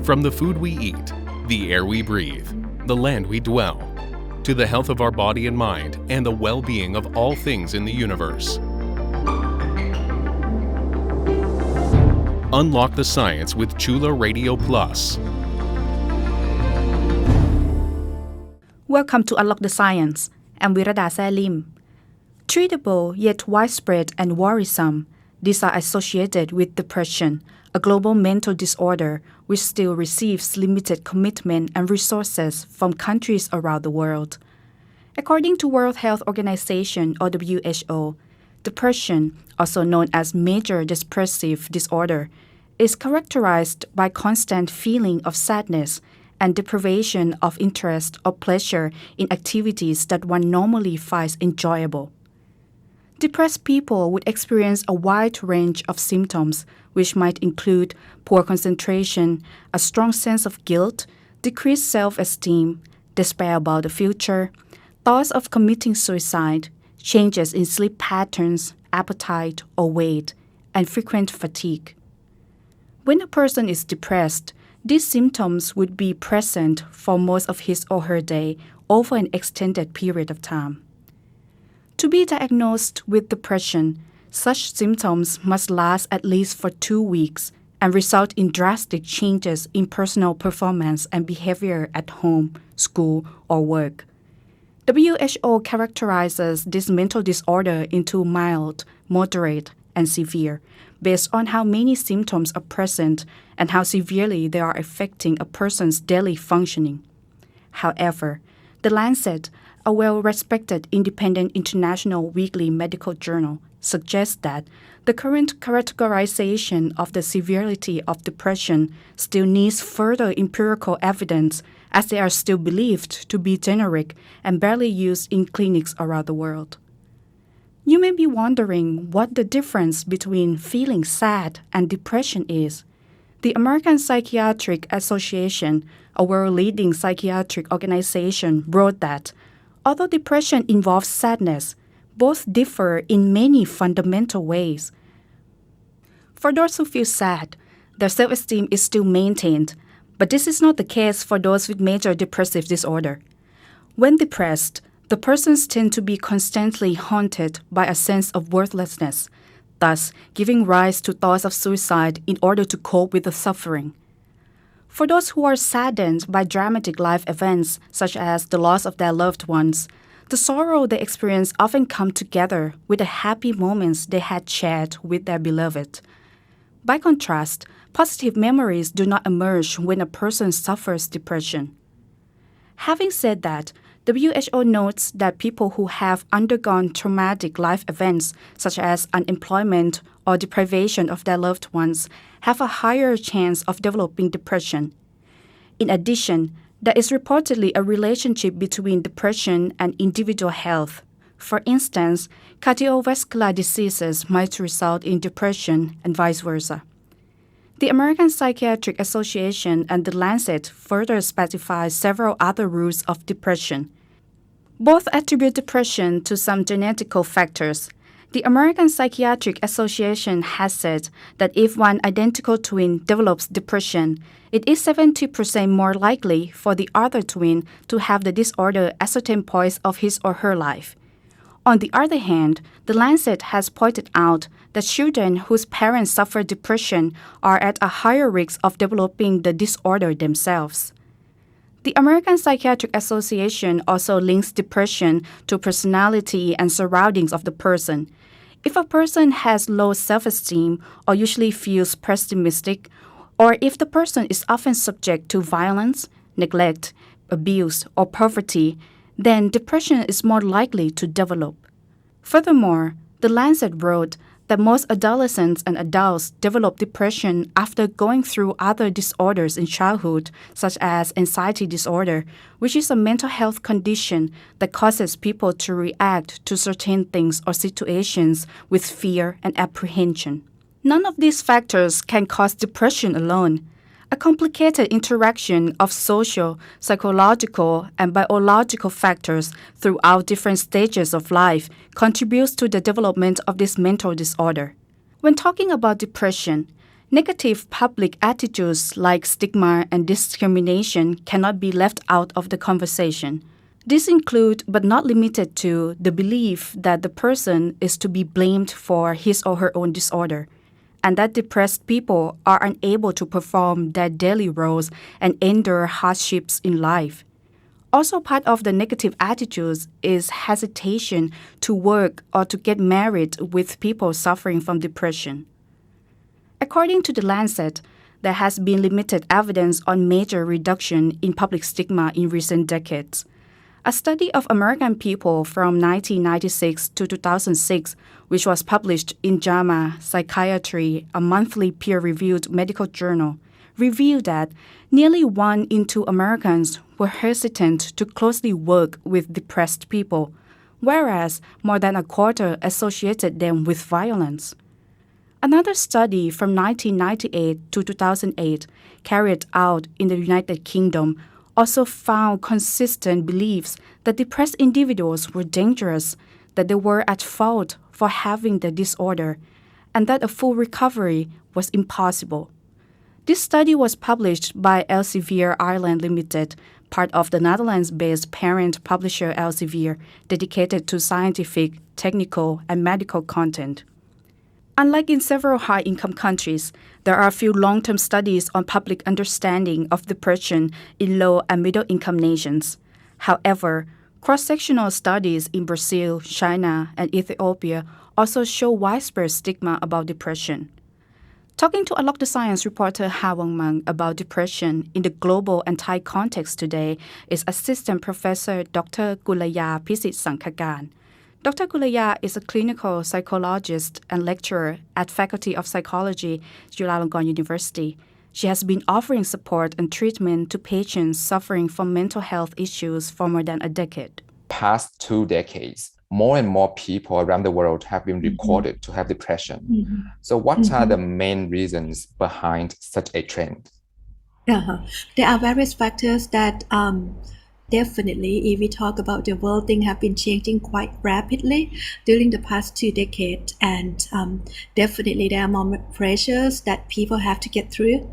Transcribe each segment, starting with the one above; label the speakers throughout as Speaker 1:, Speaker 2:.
Speaker 1: From the food we eat, the air we breathe, the land we dwell, to the health of our body and mind and the well-being of all things in the universe. Unlock the science with Chula Radio Plus.
Speaker 2: Welcome to Unlock the Science. I'm Virada Salim. Treatable yet widespread and worrisome, these are associated with depression, a global mental disorder which still receives limited commitment and resources from countries around the world. According to World Health Organization or WHO, depression, also known as major depressive disorder, is characterized by constant feeling of sadness and deprivation of interest or pleasure in activities that one normally finds enjoyable. Depressed people would experience a wide range of symptoms, which might include poor concentration, a strong sense of guilt, decreased self-esteem, despair about the future, thoughts of committing suicide, changes in sleep patterns, appetite or weight, and frequent fatigue. When a person is depressed, these symptoms would be present for most of his or her day over an extended period of time. To be diagnosed with depression, such symptoms must last at least for 2 weeks and result in drastic changes in personal performance and behavior at home, school, or work. WHO characterizes this mental disorder into mild, moderate, and severe, based on how many symptoms are present and how severely they are affecting a person's daily functioning. However, The Lancet, a well-respected independent international weekly medical journal, suggests that the current categorization of the severity of depression still needs further empirical evidence, as they are still believed to be generic and barely used in clinics around the world. You may be wondering what the difference between feeling sad and depression is. The American Psychiatric Association, a world-leading psychiatric organization, wrote that although depression involves sadness, both differ in many fundamental ways. For those who feel sad, their self-esteem is still maintained, but this is not the case for those with major depressive disorder. When depressed, the persons tend to be constantly haunted by a sense of worthlessness, thus giving rise to thoughts of suicide in order to cope with the suffering. For those who are saddened by dramatic life events such as the loss of their loved ones, the sorrow they experience often comes together with the happy moments they had shared with their beloved. By contrast, positive memories do not emerge when a person suffers depression. Having said that, WHO notes that people who have undergone traumatic life events such as unemployment or deprivation of their loved ones have a higher chance of developing depression. In addition, there is reportedly a relationship between depression and individual health. For instance, cardiovascular diseases might result in depression and vice versa. The American Psychiatric Association and The Lancet further specify several other roots of depression. Both attribute depression to some genetical factors. The American Psychiatric Association has said that if one identical twin develops depression, it is 70% more likely for the other twin to have the disorder at certain points of his or her life. On the other hand, The Lancet has pointed out that children whose parents suffer depression are at a higher risk of developing the disorder themselves. The American Psychiatric Association also links depression to personality and surroundings of the person. If a person has low self-esteem or usually feels pessimistic, or if the person is often subject to violence, neglect, abuse, or poverty, then depression is more likely to develop. Furthermore, The Lancet wrote that most adolescents and adults develop depression after going through other disorders in childhood, such as anxiety disorder, which is a mental health condition that causes people to react to certain things or situations with fear and apprehension. None of these factors can cause depression alone. A complicated interaction of social, psychological, and biological factors throughout different stages of life contributes to the development of this mental disorder. When talking about depression, Negative public attitudes like stigma and discrimination cannot be left out of the conversation. These include, but not limited to, the belief that the person is to be blamed for his or her own disorder, and that depressed people are unable to perform their daily roles and endure hardships in life. Also, part of the negative attitudes is hesitation to work or to get married with people suffering from depression. According to The Lancet, there has been limited evidence on major reduction in public stigma in recent decades. A study of American people from 1996 to 2006, which was published in JAMA Psychiatry, a monthly peer-reviewed medical journal, revealed that nearly 1 in 2 Americans were hesitant to closely work with depressed people, whereas more than a quarter associated them with violence. Another study from 1998 to 2008, carried out in the United Kingdom, also found consistent beliefs that depressed individuals were dangerous, that they were at fault for having the disorder, and that a full recovery was impossible. This study was published by Elsevier Ireland Limited, part of the Netherlands-based parent publisher Elsevier, dedicated to scientific, technical, and medical content. Unlike in several high-income countries, there are few long-term studies on public understanding of depression in low- and middle-income nations. However, cross-sectional studies in Brazil, China, and Ethiopia also show widespread stigma about depression. Talking to Unlock the Science reporter Ha Wong Mang about depression in the global and Thai context today is Assistant Professor Dr. Kullaya Pisitsungkagarn. Dr. Kullaya is a clinical psychologist and lecturer at Faculty of Psychology, Chulalongkorn University. She has been offering support and treatment to patients suffering from mental health issues for more than a decade.
Speaker 3: Past 2 decades, more and more people around the world have been recorded to have depression. So what are the main reasons behind such a trend?
Speaker 4: There are various factors that definitely, if we talk about the world, things have been changing quite rapidly during the past 2 decades, and definitely there are more pressures that people have to get through,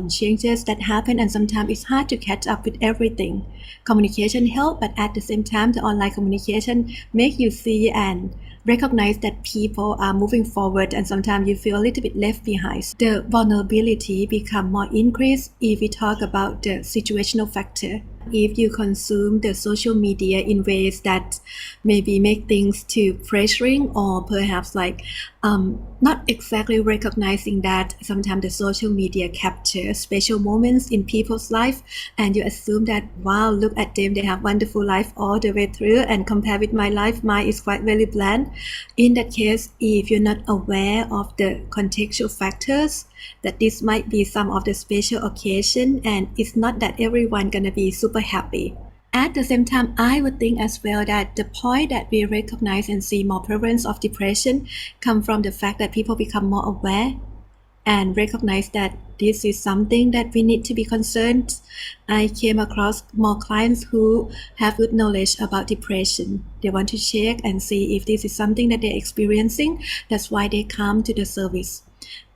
Speaker 4: changes that happen, and sometimes it's hard to catch up with everything. Communication helps, but at the same time, the online communication make you see and recognize that people are moving forward, and sometimes you feel a little bit left behind. The vulnerability become more increased if we talk about the situational factor. If you consume the social media in ways that maybe make things too pressuring, or perhaps not exactly recognizing that sometimes the social media capture special moments in people's life, and you assume that, wow, look at them, they have wonderful life all the way through, and compare with my life, mine is quite very bland. In that case, if you're not aware of the contextual factors, that this might be some of the special occasion, and it's not that everyone gonna be super happy. At the same time, I would think as well that the point that we recognize and see more prevalence of depression come from the fact that people become more aware and recognize that this is something that we need to be concerned. I came across more clients who have good knowledge about depression. They want to check and see if this is something that they're experiencing. That's why they come to the service.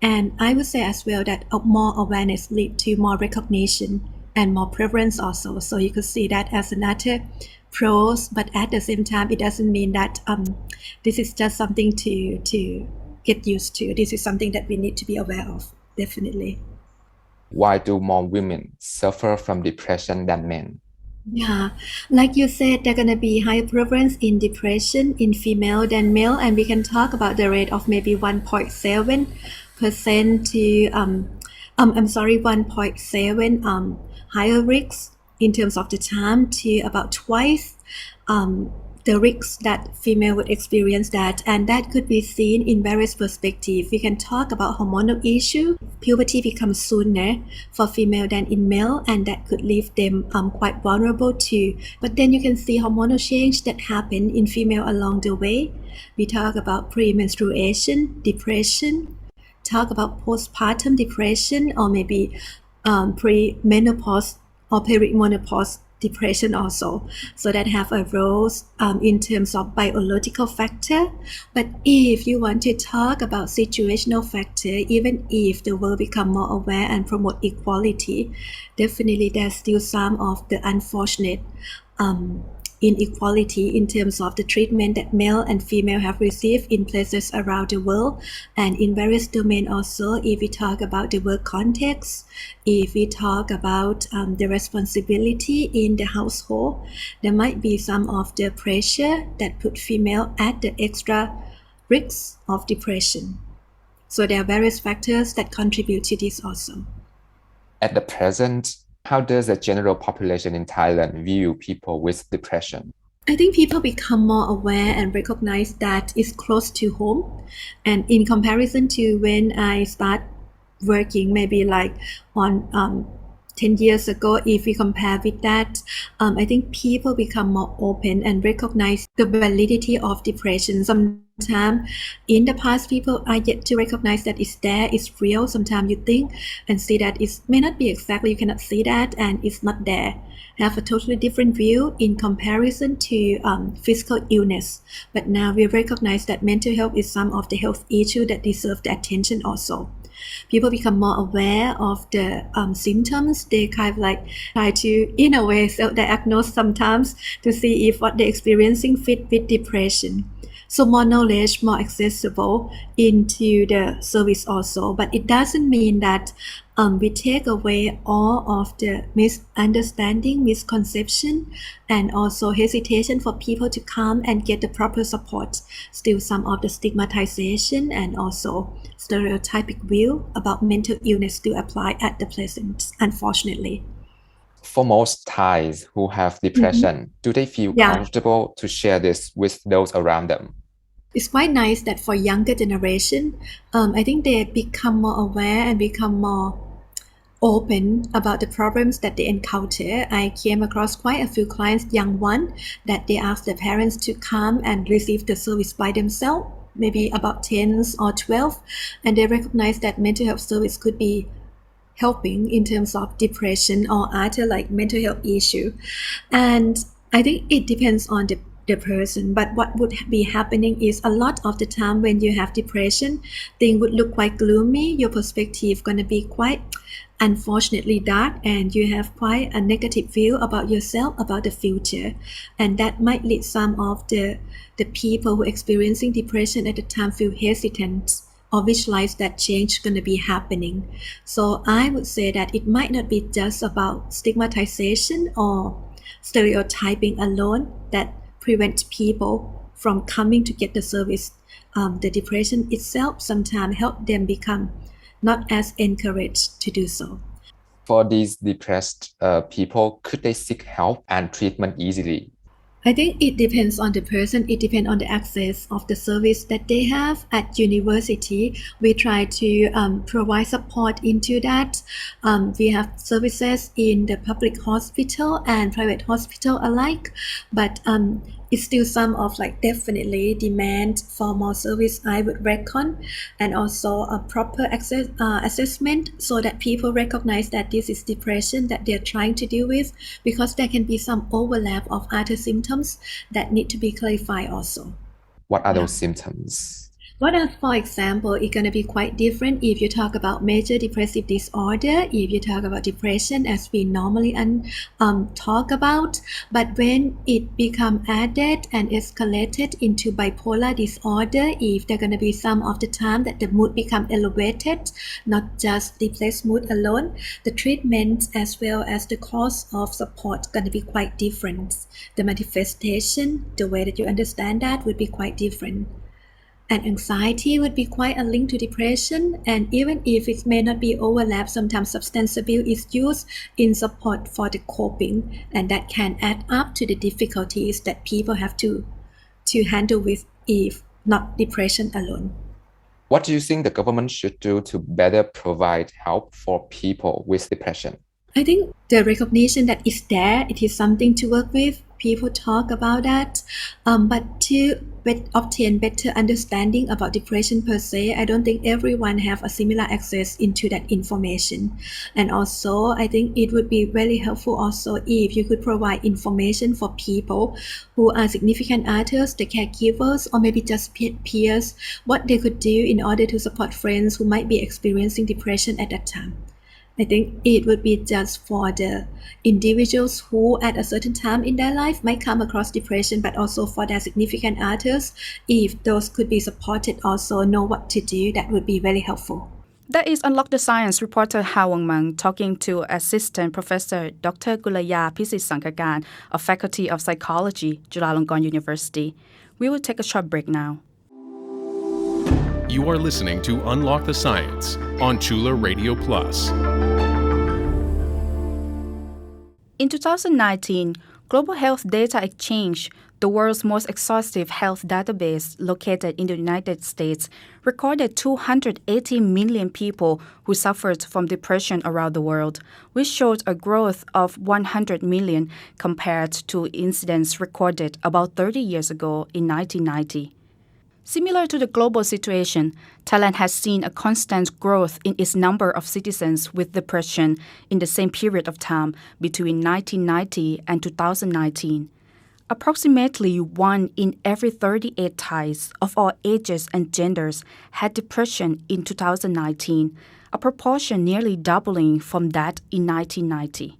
Speaker 4: And I would say as well that more awareness leads to more recognition and more preference also. So you could see that as another pros, but at the same time, it doesn't mean that this is just something to get used to. This is something that we need to be aware of, definitely.
Speaker 3: Why do more women suffer from depression than men?
Speaker 4: Yeah, like you said, there's gonna be higher prevalence in depression in female than male, and we can talk about the rate of maybe 1.7% to 1.7 higher risks in terms of the time to about twice the risks that female would experience that, and that could be seen in various perspectives. We can talk about hormonal issue. Puberty becomes sooner for female than in male, and that could leave them quite vulnerable too. But then you can see hormonal change that happen in female along the way. We talk about premenstruation, depression, talk about postpartum depression, or maybe premenopause or perimenopause depression also, so that have a role in terms of biological factor. But if you want to talk about situational factor, even if the world become more aware and promote equality, definitely there's still some of the unfortunate inequality in terms of the treatment that male and female have received in places around the world and in various domains also. If we talk about the work context, if we talk about the responsibility in the household, there might be some of the pressure that put female at the extra risk of depression. So there are various factors that contribute to this also.
Speaker 3: At the present, how does the general population in Thailand view people with depression?
Speaker 4: I think people become more aware and recognize that it's close to home. And in comparison to when I start working, maybe like on 10 years ago, if we compare with that, I think people become more open and recognize the validity of depression. Sometimes in the past, people are yet to recognize that it's there, it's real. Sometimes you think and see that it may not be exactly, you cannot see that, and it's not there. Have a totally different view in comparison to physical illness. But now we recognize that mental health is some of the health issue that deserve the attention also. People become more aware of the symptoms. They kind of like try to, in a way, self-diagnose sometimes to see if what they're experiencing fit with depression. So more knowledge, more accessible into the service also. But it doesn't mean that we take away all of the misunderstanding, misconception, and also hesitation for people to come and get the proper support. Still some of the stigmatization and also stereotypic view about mental illness still apply at the present, unfortunately.
Speaker 3: For most Thais who have depression, do they feel comfortable to share this with those around them?
Speaker 4: It's quite nice that for younger generation, I think they become more aware and become more open about the problems that they encounter. I came across quite a few clients, young one, that they ask their parents to come and receive the service by themselves, maybe about 10 or 12, and they recognize that mental health service could be helping in terms of depression or other like mental health issue. And I think it depends on the person, but what would be happening is a lot of the time when you have depression, things would look quite gloomy. Your perspective going to be quite unfortunately dark, and you have quite a negative view about yourself, about the future, and that might lead some of the people who are experiencing depression at the time feel hesitant or visualize that change going to be happening. So I would say that it might not be just about stigmatization or stereotyping alone that prevent people from coming to get the service. The depression itself sometimes help them become not as encouraged to do so.
Speaker 3: For these depressed people, could they seek help and treatment easily?
Speaker 4: I think it depends on the person. It depends on the access of the service that they have. At university, we try to provide support into that. We have services in the public hospital and private hospital alike, but it's still some of like definitely demand for more service I would reckon, and also a proper assessment so that people recognize that this is depression that they're trying to deal with, because there can be some overlap of other symptoms that need to be clarified also.
Speaker 3: What are those symptoms?
Speaker 4: What else, for example, it's going to be quite different if you talk about major depressive disorder, if you talk about depression as we normally talk about. But when it become added and escalated into bipolar disorder, if there going to be some of the time that the mood become elevated, not just depressed mood alone, the treatment as well as the course of support going to be quite different. The manifestation, the way that you understand that would be quite different. And anxiety would be quite a link to depression, and even if it may not be overlap, sometimes substance abuse is used in support for the coping, and that can add up to the difficulties that people have to handle with if not depression alone.
Speaker 3: What do you think the government should do to better provide help for people with depression?
Speaker 4: I think the recognition that it's there, it is something to work with. people talk about that. But to obtain better understanding about depression per se, I don't think everyone have a similar access into that information. And also, I think it would be very helpful also if you could provide information for people who are significant others, the caregivers, or maybe just peers, what they could do in order to support friends who might be experiencing depression at that time. I think it would be just for the individuals who at a certain time in their life might come across depression, but also for their significant others, if those could be supported, also know what to do, that would be very helpful.
Speaker 2: That is Unlock the Science reporter Hawang Mang talking to Assistant Professor Dr. Kullaya Pisitsungkagarn of Faculty of Psychology, Chulalongkorn University. We will take a short break now.
Speaker 1: You are listening to Unlock the Science on Chula Radio Plus.
Speaker 2: In 2019, Global Health Data Exchange, the world's most exhaustive health database located in the United States, recorded 280 million people who suffered from depression around the world, which showed a growth of 100 million compared to incidents recorded about 30 years ago in 1990. Similar to the global situation, Thailand has seen a constant growth in its number of citizens with depression in the same period of time between 1990 and 2019. Approximately 1 in every 38 Thais of all ages and genders had depression in 2019, a proportion nearly doubling from that in 1990.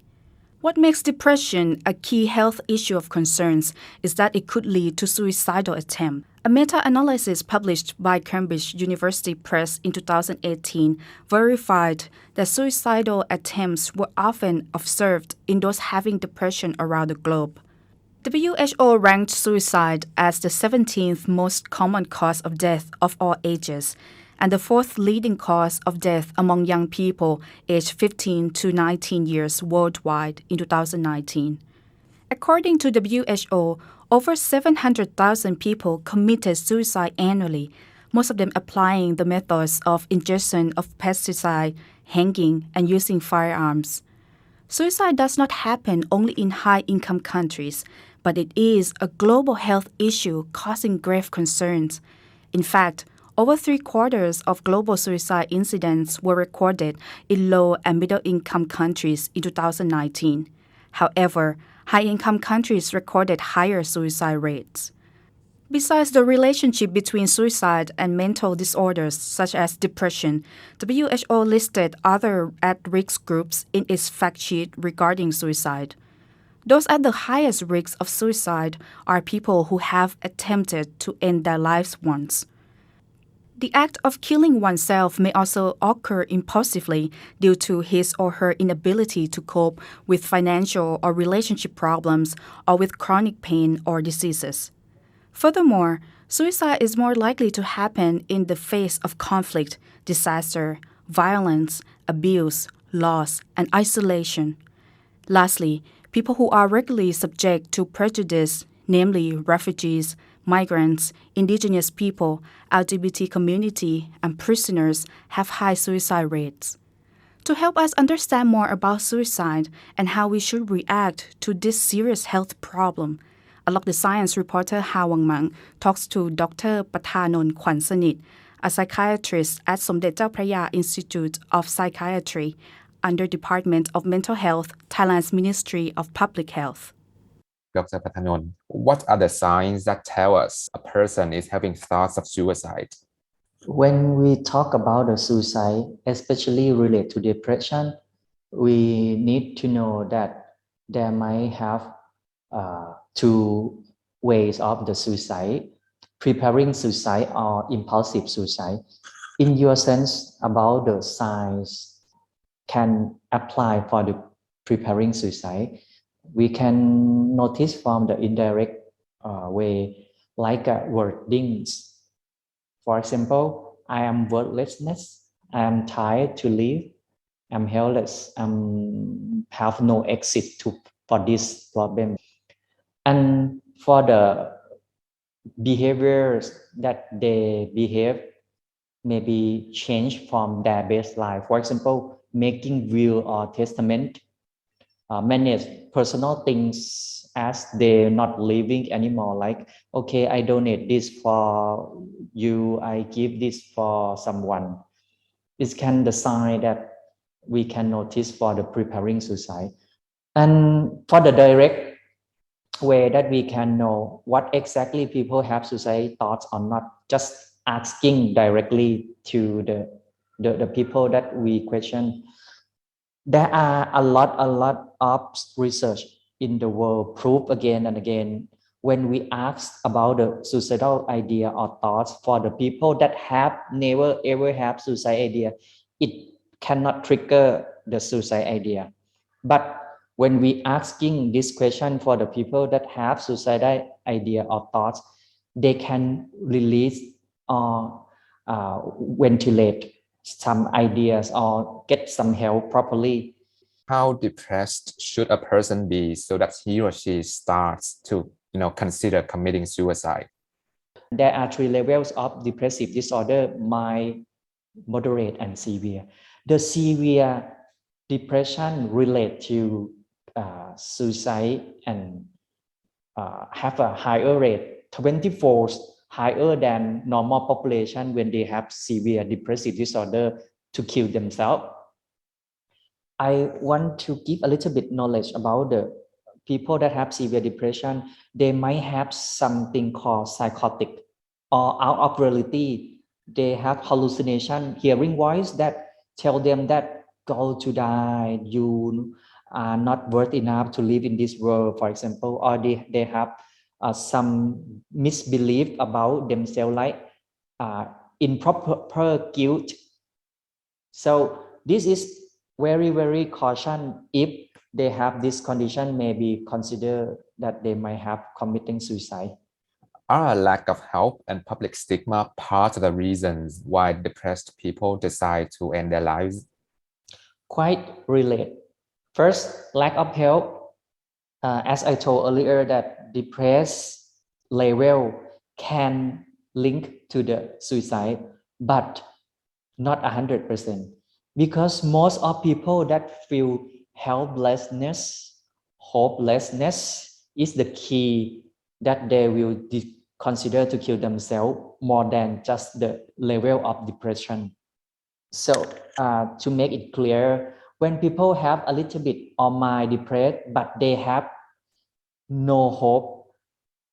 Speaker 2: What makes depression a key health issue of concerns is that it could lead to suicidal attempts. A meta-analysis published by Cambridge University Press in 2018 verified that suicidal attempts were often observed in those having depression around the globe. WHO ranked suicide as the 17th most common cause of death of all ages, and the 4th leading cause of death among young people aged 15 to 19 years worldwide in 2019. According to WHO, over 700,000 people committed suicide annually, most of them applying the methods of ingestion of pesticide, hanging, and using firearms. Suicide does not happen only in high-income countries, but it is a global health issue causing grave concerns. In fact, over 3/4 of global suicide incidents were recorded in low and middle-income countries in 2019. However, high-income countries recorded higher suicide rates. Besides the relationship between suicide and mental disorders such as depression, WHO listed other at-risk groups in its fact sheet regarding suicide. Those at the highest risk of suicide are people who have attempted to end their lives once. The act of killing oneself may also occur impulsively due to his or her inability to cope with financial or relationship problems or with chronic pain or diseases. Furthermore, suicide is more likely to happen in the face of conflict, disaster, violence, abuse, loss, and isolation. Lastly, people who are regularly subject to prejudice, namely refugees, migrants, indigenous people, LGBT community, and prisoners, have high suicide rates. To help us understand more about suicide and how we should react to this serious health problem, Unlock the Science reporter Hawang Mang talks to Dr. Patanon Kwansanit, a psychiatrist at Somdet Chaopraya Institute of Psychiatry, under Department of Mental Health, Thailand's Ministry of Public Health.
Speaker 3: Dr. Patanon, what are the signs that tell us a person is having thoughts of suicide?
Speaker 5: When we talk about the suicide, especially related to depression, we need to know that there might have two ways of the suicide: preparing suicide or impulsive suicide. In your sense about the signs can apply for the preparing suicide, we can notice from the indirect way, like wordings. For example, I am worthlessness, I am tired to live, I'm helpless, I have no exit for this problem. And for the behaviors that they behave may be changed from their baseline. For example, making will or testament, manage personal things as they're not living anymore. Like, okay, I donate this for you, I give this for someone. It's kind of the sign that we can notice for the preparing suicide. And for the direct way that we can know what exactly people have suicide thoughts or not, just asking directly to the people that we question. There are a lot of research in the world prove again and again when we ask about the suicidal idea or thoughts for the people that have never ever have suicide idea, it cannot trigger the suicide idea. But when we asking this question for the people that have suicidal idea or thoughts, they can release or ventilate some ideas or get some help properly.
Speaker 3: How depressed should a person be so that he or she starts to, consider committing suicide?
Speaker 5: There are 3 levels of depressive disorder: mild, moderate, and severe. The severe depression relate to suicide and have a higher rate, 24 higher than normal population when they have severe depressive disorder to kill themselves. I want to give a little bit knowledge about the people that have severe depression. They might have something called psychotic or out of reality. They have hallucination, hearing voice that tell them that go to die, you are not worth enough to live in this world, for example, or they have some misbelief about themselves, like improper guilt. So this is very caution. If they have this condition, maybe consider that they might have committing suicide.
Speaker 3: Are a lack of help and public stigma part of the reasons why depressed people decide to end their lives?
Speaker 5: Quite relate. First, lack of help. As I told earlier, that depressed level can link to the suicide, but not 100%, because most of people that feel helplessness, hopelessness is the key that they will consider to kill themselves more than just the level of depression. So to make it clear, when people have a little bit or mild depressed, but they have no hope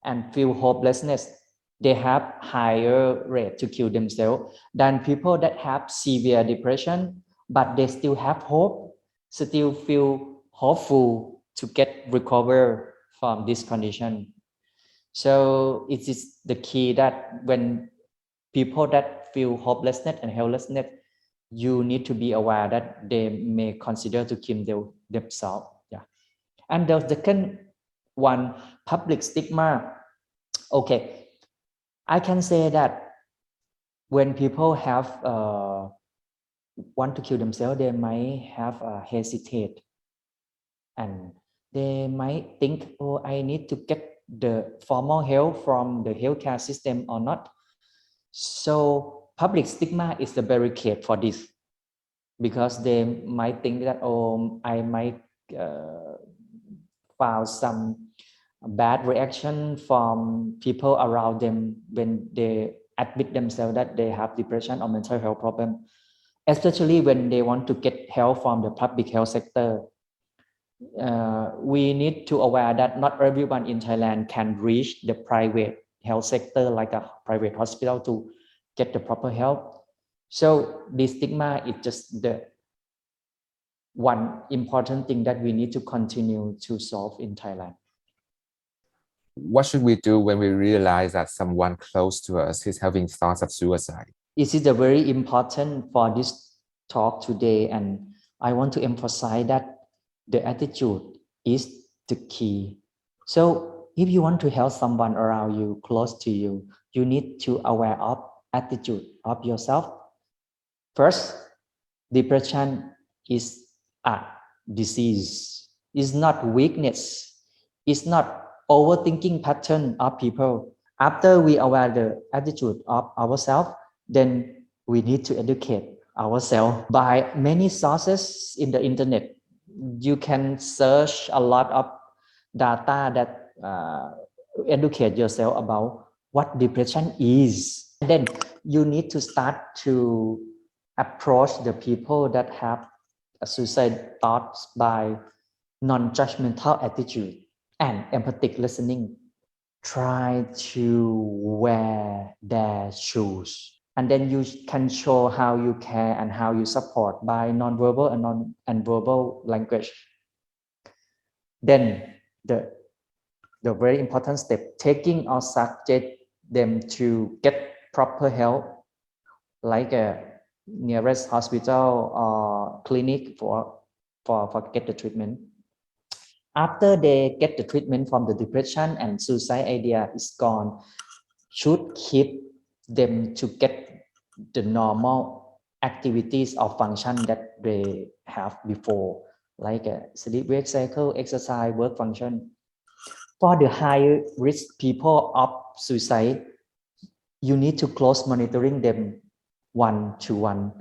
Speaker 5: and feel hopelessness, they have higher rate to kill themselves than people that have severe depression, but they still have hope, still feel hopeful to get recover from this condition. So it is the key that when people that feel hopelessness and helplessness, you need to be aware that they may consider to kill themselves. Yeah. And the second one, public stigma. Okay, I can say that when people have want to kill themselves, they might have hesitate, and they might think, oh, I need to get the formal help from the healthcare system or not. So public stigma is the barricade for this, because they might think that, oh, I might found some bad reaction from people around them when they admit themselves that they have depression or mental health problem, especially when they want to get help from the public health sector. We need to aware that not everyone in Thailand can reach the private health sector, like a private hospital, to get the proper help. So the stigma is just the one important thing that we need to continue to solve in Thailand.
Speaker 3: What should we do when we realize that someone close to us is having thoughts of suicide?
Speaker 5: It is very important for this talk today, and I want to emphasize that the attitude is the key. So if you want to help someone around you, close to you, you need to aware of attitude of yourself. First, depression is a disease. It's not weakness. It's not overthinking pattern of people. After we aware the attitude of ourselves, then we need to educate ourselves by many sources in the internet. you can search a lot of data that educate yourself about what depression is. And then you need to start to approach the people that have suicide thoughts by non-judgmental attitude and empathic listening. Try to wear their shoes. And then you can show how you care and how you support by non-verbal and verbal language. Then the very important step, taking or suggest them to get proper help, like a nearest hospital or clinic for get the treatment. After they get the treatment from the depression and suicide idea is gone, should keep them to get the normal activities or function that they have before, like a sleep wake cycle, exercise, work function. For the high risk people of suicide, you need to close monitoring them 1-to-1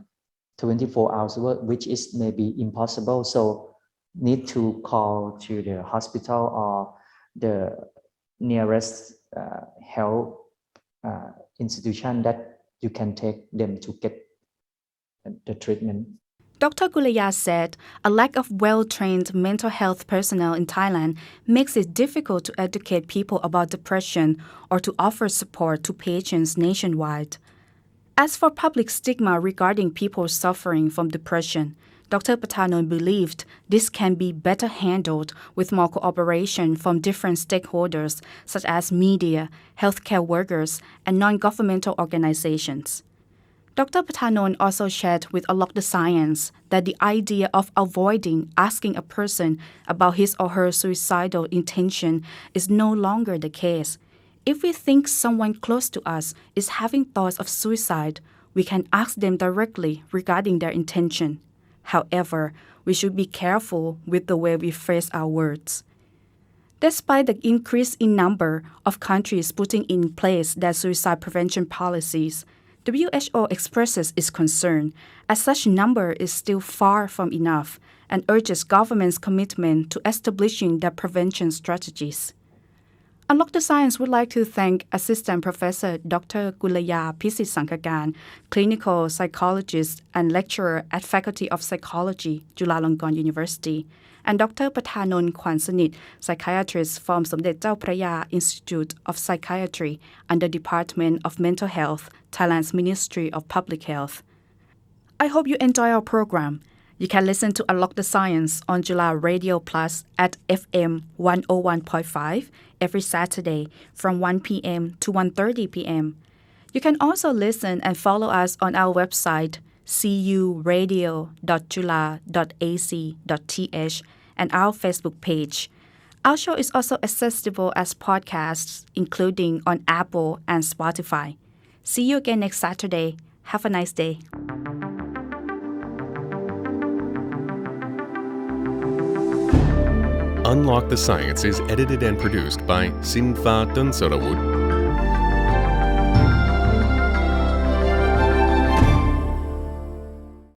Speaker 5: 24 hours, which is maybe impossible. So need to call to the hospital or the nearest health institution that you can take them to get the treatment.
Speaker 2: Dr. Kullaya said a lack of well-trained mental health personnel in Thailand makes it difficult to educate people about depression or to offer support to patients nationwide. As for public stigma regarding people suffering from depression, Dr. Patanon believed this can be better handled with more cooperation from different stakeholders such as media, healthcare workers, and non-governmental organizations. Dr. Patanon also shared with Unlock the Science that the idea of avoiding asking a person about his or her suicidal intention is no longer the case. If we think someone close to us is having thoughts of suicide, we can ask them directly regarding their intention. However, we should be careful with the way we phrase our words. Despite the increase in number of countries putting in place their suicide prevention policies, WHO expresses its concern as such number is still far from enough and urges governments' commitment to establishing their prevention strategies. Unlock the Science would like to thank Assistant Professor Dr. Kullaya Pisitsungkagarn, clinical psychologist and lecturer at Faculty of Psychology, Chulalongkorn University, and Dr. Patanon Kwansanit, psychiatrist from Somdet Chaopraya Institute of Psychiatry under Department of Mental Health, Thailand's Ministry of Public Health. I hope you enjoy our program. You can listen to Unlock the Science on Chula Radio Plus at FM 101.5 every Saturday from 1 p.m. to 1:30 p.m. You can also listen and follow us on our website curadio.chula.ac.th and our Facebook page. Our show is also accessible as podcasts, including on Apple and Spotify. See you again next Saturday. Have a nice day.
Speaker 1: Unlock the Science is edited and produced by Sinfa Dunsorawut